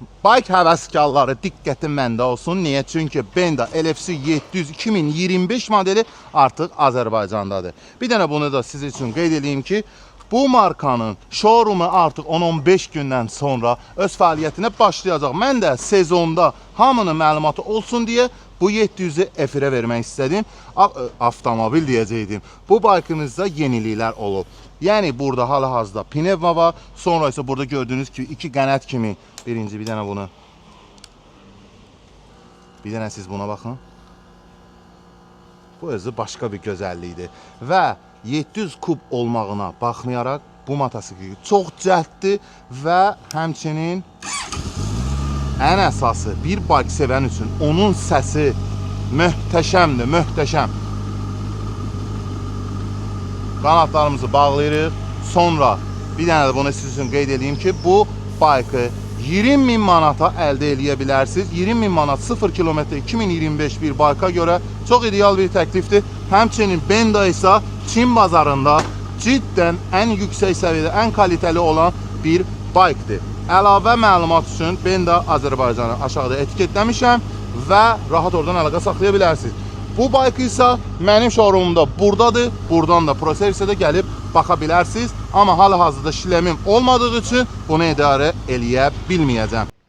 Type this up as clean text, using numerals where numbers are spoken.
Bike həvəskarları diqqətin məndə olsun. Niyə? Çünki Benda LFC 700 2025 modeli artıq Azərbaycandadır. Bir dənə bunu da siz üçün qeyd edeyim ki, bu markanın showroomu artıq 10-15 gündən sonra öz fəaliyyətinə başlayacaq. Mən də sezonda hamının məlumatı olsun deyə bu 700'ü efirə vermək istədim. Avtomobil deyəcəkdim. Bu bike'ımızda yeniliklər olub. Yəni burada hal-hazırda pnevma var. Sonra isə burada gördüyünüz kimi iki qənət kimi. Birinci bir dənə bunu. Bir dənə siz buna baxın. Bu özü başqa bir gözəllikdir. Və 700 kub olmağına baxmayaraq bu motosiklet çox cəlddir və həmçinin ən əsası bir bike sevən üçün onun səsi möhtəşəmdir, möhtəşəm. Qanatlarımızı bağlayırıq. Sonra bir dənə də bunu siz üçün qeyd edeyim ki, bu bike'ı 20.000 manata əldə eləyə bilərsiniz. 20.000 manat 0 kilometre 2025 bir bike'a görə çox ideal bir təklifdir. Həmçinin Benda isə Çin bazarında cidden ən yüksək səviyyədə, ən kalitəli olan bir bike'dir. Əlavə məlumat üçün Benda Azərbaycanı aşağıda etiketləmişəm və rahat oradan əlaqə saxlaya bilərsiniz. Bu bike isə mənim showroomumda buradadır. Buradan da ProServisə gəlib baxa bilərsiniz. Amma hal-hazırda şiləmim olmadığı üçün bunu idarə eləyə bilməyəcəm.